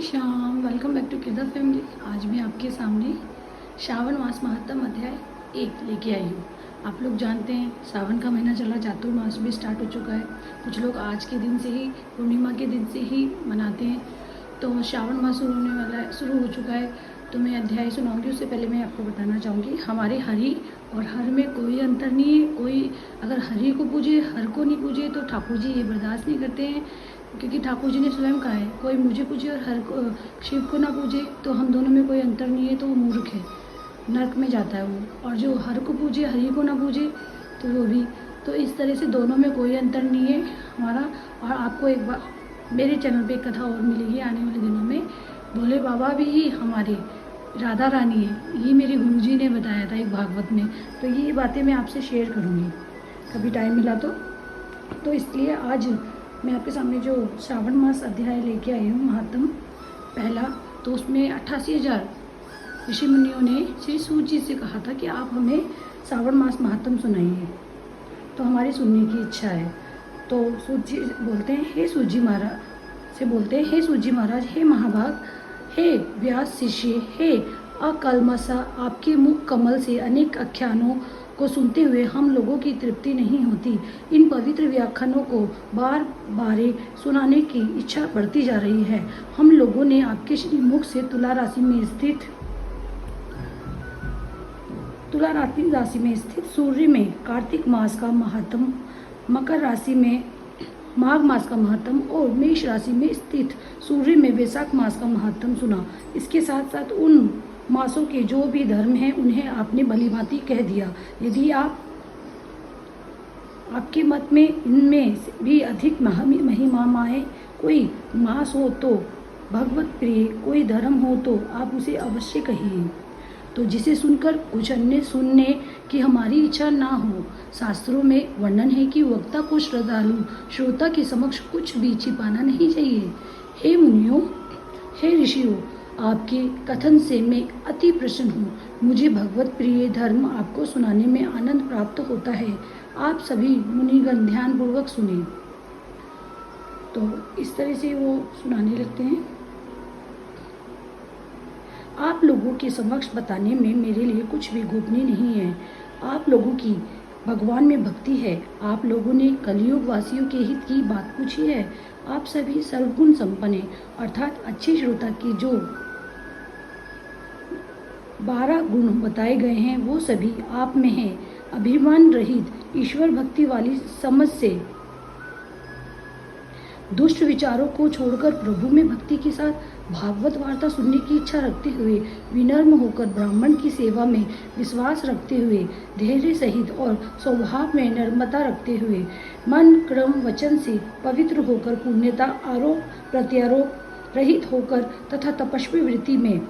Shyam, welcome back to किरदार family. आज मैं आपके सामने श्रावण मास महात्म अध्याय 1 लेके आई हूँ। आप लोग जानते हैं सावन का महीना चला, चातुर्मास भी स्टार्ट हो चुका है। कुछ लोग आज के दिन से ही, पूर्णिमा के दिन से ही मनाते हैं। तो श्रावण मास शुरू होने वाला है, शुरू हो चुका है। तो मैं अध्याय सुनाऊंगी। उससे पहले मैं आपको बताना चाहूँगी, हमारे हरि और हर में कोई अंतर नहीं है। कोई अगर हरि को पूजे, हर को नहीं पूजे तो ठाकुर जी ये बर्दाश्त नहीं करते हैं, क्योंकि ठाकुर जी ने स्वयं कहा है, कोई मुझे पूजे और हर को, शिव को ना पूजे तो हम दोनों में कोई अंतर नहीं है, तो वो मूर्ख है, नरक में जाता है वो। और जो हर को पूजे, हरि को ना पूजे तो वो भी। तो इस तरह से दोनों में कोई अंतर नहीं है हमारा। और आपको एक बार मेरे चैनल पे एक कथा और मिलेगी आने वाले दिनों में। भोले बाबा भी हमारे राधा रानी है, ये मेरे गुरुजी ने बताया था एक भागवत में। तो ये बातें मैं आपसे शेयर करूँगी कभी टाइम मिला तो इसलिए आज मैं आपके सामने जो श्रावण मास अध्याय लेके आई हूँ महात्म पहला। तो उसमें 88,000 ऋषि मुनियों ने श्री सूत जी से कहा था कि आप हमें श्रावण मास महात्म सुनाइए। तो हमारी सुनने की इच्छा है। तो सूत जी बोलते हैं, हे सूत जी महाराज से बोलते हैं, हे सूत जी महाराज, हे महाभाग, हे व्यास शिष्य, हे अकलमसा, आपके मुख कमल से अनेक आख्यानों को सुनते हुए हम लोगों की तृप्ति नहीं होती। इन पवित्र व्याख्यानों को बार बार सुनाने की इच्छा बढ़ती जा रही है। हम लोगों ने आपके श्री मुख से तुला राशि में स्थित सूर्य में कार्तिक मास का महात्म, मकर राशि में माघ मास का महात्म और मेष राशि में स्थित सूर्य में वैशाख मास का महात्म सुना। इसके साथ साथ उन मासों के जो भी धर्म हैं उन्हें आपने भलीभांति कह दिया। यदि आपके मत में इनमें भी अधिक महिमामय कोई मास हो तो भगवत प्रिय कोई धर्म हो तो आप उसे अवश्य कहिए। तो जिसे सुनकर कुछ अन्य सुनने की हमारी इच्छा ना हो। शास्त्रों में वर्णन है कि वक्ता को श्रद्धालु श्रोता के समक्ष कुछ भी छिपाना नहीं चाहिए। हे मुनियों, हे ऋषियों, आपके कथन से मैं अति प्रसन्न हूँ। मुझे भगवत प्रिय धर्म आपको सुनाने में आनंद प्राप्त होता है। आप सभी मुनिगण ध्यान पूर्वक सुने। तो इस तरह से वो सुनाने लगते हैं। आप लोगों के समक्ष बताने में मेरे लिए कुछ भी गोपनीय नहीं है। आप लोगों की भगवान में भक्ति है। आप लोगों ने कलियुग वासियों के हित की बात पूछी है। आप सभी सर्वगुण संपन्न हैं, अर्थात अच्छे श्रोता के जो 12 गुण बताए गए हैं वो सभी आप में हैं। अभिमान रहित ईश्वर भक्ति वाली समझ से दुष्ट विचारों को छोड़कर प्रभु में भक्ति के साथ भागवत वार्ता सुनने की इच्छा रखते हुए, विनम्र होकर ब्राह्मण की सेवा में विश्वास रखते हुए, धैर्य सहित और स्वभाव में नम्रता रखते हुए, मन क्रम वचन से पवित्र होकर, पुण्यता आरोप प्रत्यारोप रहित होकर तथा तपस्वी वृत्ति में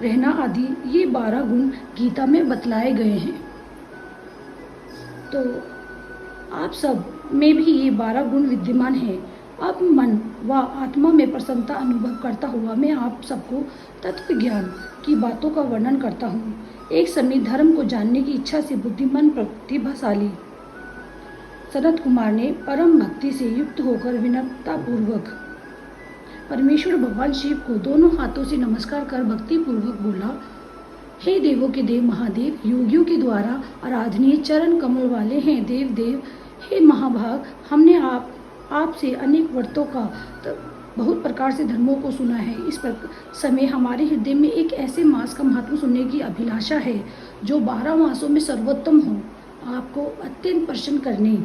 रहना आदि ये 12 गुण गीता में बतलाए गए हैं। तो आप सब में भी ये 12 गुण विद्यमान है। अब मन व आत्मा में प्रसन्नता अनुभव करता हुआ मैं आप सबको तत्व ज्ञान की बातों का वर्णन करता हूँ। एक समय धर्म को जानने की इच्छा से बुद्धिमान प्रतिभाशाली सनत कुमार ने परम भक्ति से युक्त होकर विनम्रता पूर्वक परमेश्वर भगवान शिव को दोनों हाथों से नमस्कार कर भक्ति पूर्वक बोला, हे देवों के देव महादेव, योगियों के द्वारा आराधनीय चरण कमल वाले हैं देव देव, हे महाभाग, हमने आपसे अनेक व्रतों का बहुत प्रकार से धर्मों को सुना है। इस समय हमारे हृदय में एक ऐसे मास का महत्व सुनने की अभिलाषा है जो 12 मासों में सर्वोत्तम हो, आपको अत्यंत प्रसन्न करने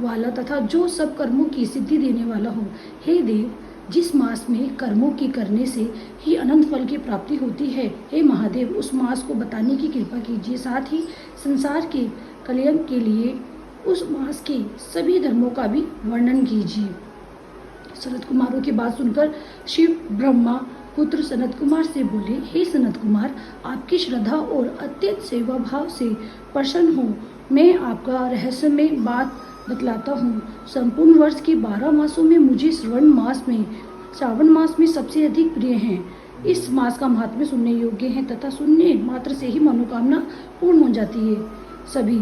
वाला तथा जो सब कर्मों की सिद्धि देने वाला हो। हे देव, जिस मास में कर्मों की करने से ही अनंत फल की प्राप्ति होती है, हे महादेव, उस मास को बताने की कृपा कीजिए। साथ ही संसार के कल्याण के लिए उस मास के सभी धर्मों का भी वर्णन कीजिए। सनत कुमारों की बात सुनकर शिव ब्रह्मा पुत्र सनत कुमार से बोले, हे सनत कुमार, आपकी श्रद्धा और अत्यंत सेवा भाव से प्रसन्न हो मैं आपका रहस्यमय बात बतलाता हूँ। संपूर्ण वर्ष के 12 मासों में मुझे श्रावण मास में सबसे अधिक प्रिय हैं। इस मास का महात्म्य सुनने योग्य है तथा सुनने मात्र से ही मनोकामना पूर्ण हो जाती है। सभी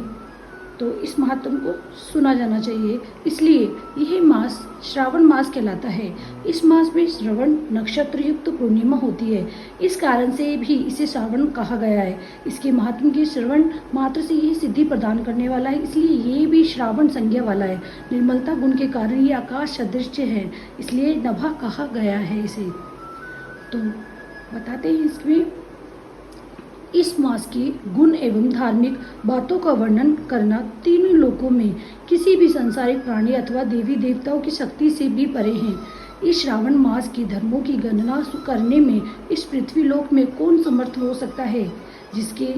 तो इस महात्म को सुना जाना चाहिए। इसलिए यह मास श्रावण मास कहलाता है। इस मास में श्रवण नक्षत्र युक्त पूर्णिमा होती है, इस कारण से भी इसे श्रावण कहा गया है। इसके महात्म के श्रवण मात्र से यह सिद्धि प्रदान करने वाला है, इसलिए ये भी श्रावण संज्ञा वाला है। निर्मलता गुण के कारण ये आकाश सदृश है, इसलिए नभा कहा गया है इसे। तो बताते हैं इसमें इस मास के गुण एवं धार्मिक बातों का वर्णन करना तीनों लोकों में किसी भी सांसारिक प्राणी अथवा देवी देवताओं की शक्ति से भी परे हैं। इस श्रावण मास के धर्मों की गणना करने में इस पृथ्वी लोक में कौन समर्थ हो सकता है। जिसके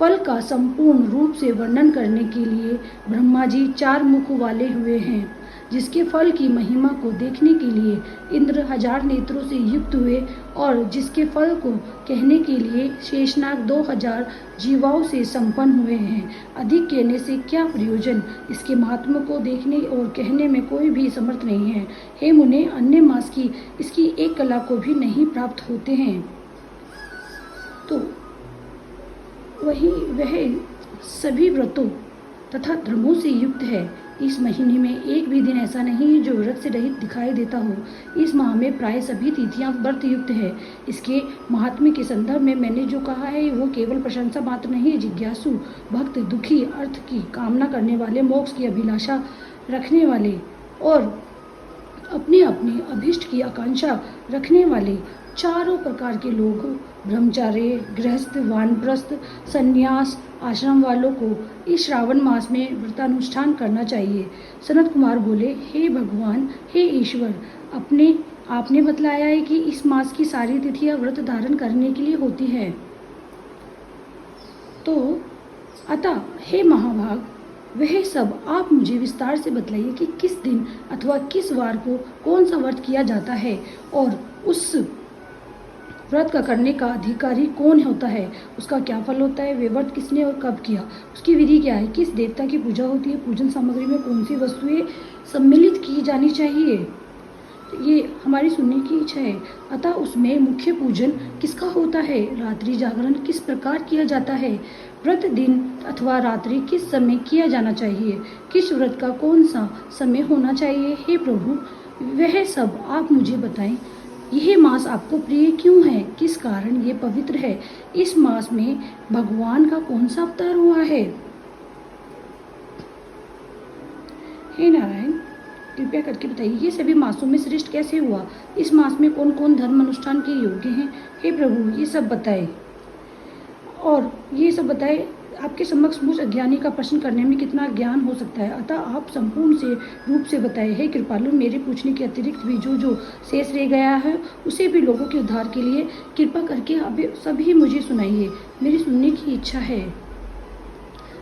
फल का संपूर्ण रूप से वर्णन करने के लिए ब्रह्मा जी 4 मुख वाले हुए हैं। जिसके फल की महिमा को देखने के लिए इंद्र 1000 नेत्रों से युक्त हुए और जिसके फल को कहने के लिए शेषनाग 2000 जीवाओं से संपन्न हुए हैं। अधिक कहने से क्या प्रयोजन, इसके महात्मा को देखने और कहने में कोई भी समर्थ नहीं है। हे मुने, अन्य मास की इसकी एक कला को भी नहीं प्राप्त होते हैं। तो वह सभी व्रतों तथा धर्मों से युक्त है। इस महीने में एक भी दिन ऐसा नहीं है जो व्रत से रहित दिखाई देता हो। इस माह में प्राय सभी तिथियां व्रत युक्त है। इसके महात्म्य के संदर्भ में मैंने जो कहा है वो केवल प्रशंसा मात्र नहीं है। जिज्ञासु भक्त, दुखी, अर्थ की कामना करने वाले, मोक्ष की अभिलाषा रखने वाले और अपने अपने अभीष्ट की आकांक्षा रखने वाले चारों प्रकार के लोग, ब्रह्मचारी, गृहस्थ, वानप्रस्थ, संन्यास आश्रम वालों को इस श्रावण मास में व्रतानुष्ठान करना चाहिए। सनत कुमार बोले, हे भगवान, हे ईश्वर, आपने बतलाया है कि इस मास की सारी तिथियां व्रत धारण करने के लिए होती है। तो अतः हे महाभाग, वह सब आप मुझे विस्तार से बतलाइए कि किस दिन अथवा किस वार को कौन सा व्रत किया जाता है और उस व्रत का करने का अधिकारी कौन होता है, उसका क्या फल होता है, वे व्रत किसने और कब किया, उसकी विधि क्या है, किस देवता की पूजा होती है, पूजन सामग्री में कौन सी वस्तुएं सम्मिलित की जानी चाहिए, ये हमारी सुनने की इच्छा है। अतः उसमें मुख्य पूजन किसका होता है, रात्रि जागरण किस प्रकार किया जाता है, व्रत दिन अथवा रात्रि किस समय किया जाना चाहिए, किस व्रत का कौन सा समय होना चाहिए। हे प्रभु, वह सब आप मुझे बताएं। यह मास आपको प्रिय क्यों है, किस कारण ये पवित्र है, इस मास में भगवान का कौन सा अवतार हुआ है। हे नारायण, कृपया करके बताइए ये सभी मासों में श्रेष्ठ कैसे हुआ, इस मास में कौन कौन धर्म अनुष्ठान के योग्य हैं। हे प्रभु, ये सब बताए और ये सब बताए। आपके समक्ष मुझ अज्ञानी का प्रश्न करने में कितना ज्ञान हो सकता है, अतः आप संपूर्ण से रूप से बताए। हे कृपालु, मेरे पूछने के अतिरिक्त भी जो शेष रह गया है उसे भी लोगों के उद्धार के लिए कृपा करके अभी सभी मुझे सुनाइए, मेरी सुनने की इच्छा है।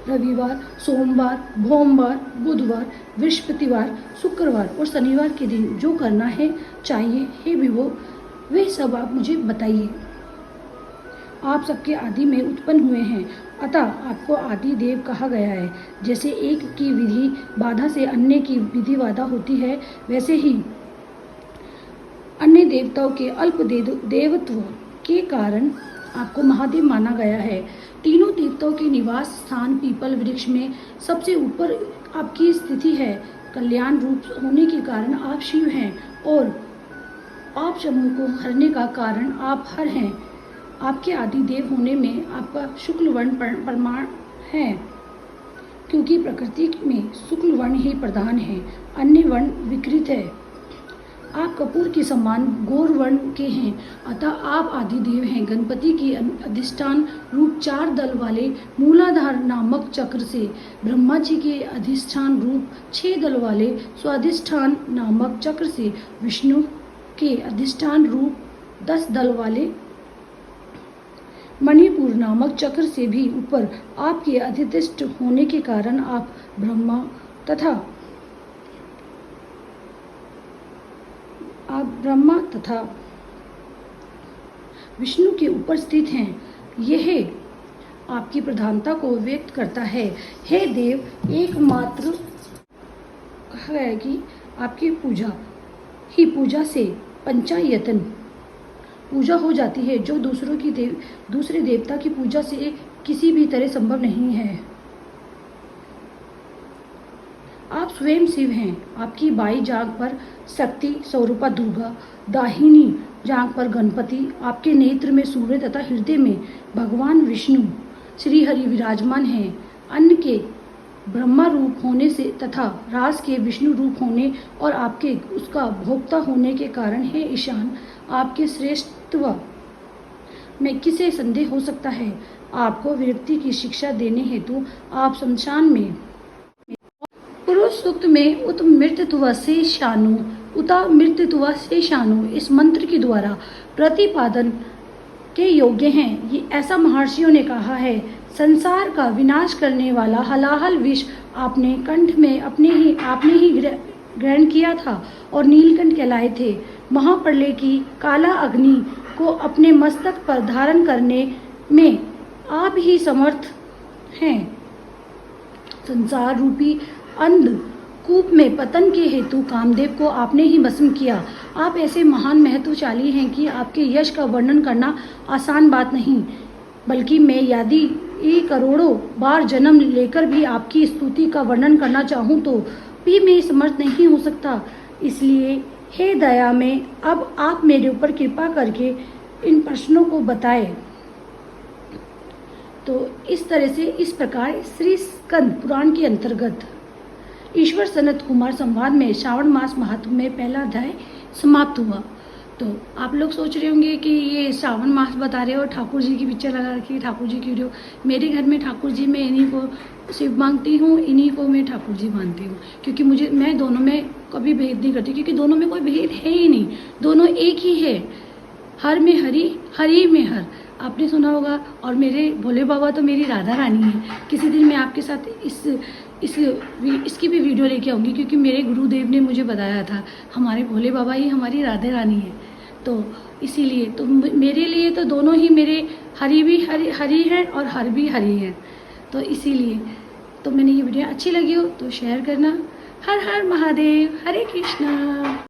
रविवार, सोमवार, भोमवार, बुधवार, बृहस्पतिवार, शुक्रवार और शनिवार के दिन जो करना है चाहिए, हे विभो, वे सब आप मुझे बताइए। आप सबके आदि में उत्पन्न हुए हैं, अतः आपको आदि देव कहा गया है। जैसे एक की विधि बाधा से अन्य की विधि बाधा होती है, वैसे ही अन्य देवताओं के अल्प देवत्व के कारण आपको महादेव माना गया है। तीनों देवताओं के निवास स्थान पीपल वृक्ष में सबसे ऊपर आपकी स्थिति है। कल्याण रूप होने के कारण आप शिव हैं और आप शंभु को हरने का कारण आप हर हैं। आपके आदि देव होने में आपका शुक्ल वर्ण प्रमाण है, क्योंकि प्रकृति में शुक्ल वर्ण ही प्रधान है, अन्य वर्ण विकृत है। आप कपूर के समान गौर वर्ण के हैं, अतः आप आदि देव हैं। गणपति के अधिष्ठान रूप 4 दल वाले मूलाधार नामक चक्र से, ब्रह्मा जी के अधिष्ठान रूप 6 दल वाले स्वाधिष्ठान नामक चक्र से, विष्णु के अधिष्ठान रूप 10 दल वाले मणिपुर नामक चक्र से भी ऊपर आपके अधिष्ठ होने के कारण आप ब्रह्मा तथा विष्णु के ऊपर स्थित हैं। यह आपकी प्रधानता को व्यक्त करता है। हे देव, एकमात्र कहा गया है कि आपकी पूजा से पंचायतन पूजा हो जाती है, जो दूसरे देवता की पूजा से किसी भी तरह संभव नहीं है। आप स्वयं शिव हैं। आपकी बाई जांघ पर शक्ति स्वरूपा दुर्गा, दाहिनी जांघ पर गणपति, आपके नेत्र में सूर्य तथा हृदय में भगवान विष्णु श्री हरि विराजमान हैं। अन्न के ब्रह्मा रूप होने से तथा रास के विष्णु रूप होने और आपके उसका भोक्ता होने के कारण है ईशान, आपके श्रेष्ठत्व में किसे संदेह हो सकता है। आपको विरक्ति की शिक्षा देने हेतु आप शमशान में पुरुष सूक्त में उत मृत्युत्व से शानु उता मृत्युत्व से शानु इस मंत्र के द्वारा प्रतिपादन के योग्य हैं। ये ऐसा महर्षियों ने कहा है। संसार का विनाश करने वाला हलाहल विष आपने कंठ में आपने ही ग्रहण किया था और नीलकंठ कहलाए थे। महाप्रलय की काला अग्नि को अपने मस्तक पर धारण करने में आप ही समर्थ हैं। संसार रूपी अंधकूप में पतन के हेतु कामदेव को आपने ही भस्म किया। आप ऐसे महान महत्वशाली हैं कि आपके यश का वर्णन करना आसान बात नहीं, बल्कि मैं यदि करोड़ों बार जन्म लेकर भी आपकी स्तुति का वर्णन करना चाहूँ तो भी मैं समर्थ नहीं हो सकता। इसलिए हे दया में अब आप मेरे ऊपर कृपा करके इन प्रश्नों को बताएं। तो इस तरह से इस प्रकार श्री स्कंद पुराण के अंतर्गत ईश्वर सनत कुमार संवाद में श्रावण मास महात्म में पहला अध्याय समाप्त हुआ। तो आप लोग सोच रहे होंगे कि ये श्रावण मास बता रहे हो, ठाकुर जी की पिक्चर लगा रखी है, ठाकुर जी की वीडियो। मेरे घर में ठाकुर जी में इन्हीं को शिव मांगती हूँ, इन्हीं को मैं ठाकुर जी मानती हूँ, क्योंकि मैं दोनों में कभी भेद नहीं करती, क्योंकि दोनों में कोई भेद है ही नहीं, दोनों एक ही है। हर में हरि, हरि में हर, आपने सुना होगा। और मेरे भोले बाबा तो मेरी राधा रानी है। किसी दिन मैं आपके साथ इसकी भी वीडियो लेके आऊँगी, क्योंकि मेरे गुरुदेव ने मुझे बताया था हमारे भोले बाबा ही हमारी राधा रानी है। तो इसीलिए तो मेरे लिए तो दोनों ही मेरे हरि भी हरि हैं और हर भी हरि हैं। तो इसीलिए तो मैंने ये वीडियो अच्छी लगी हो तो शेयर करना। हर हर महादेव, हरे कृष्णा।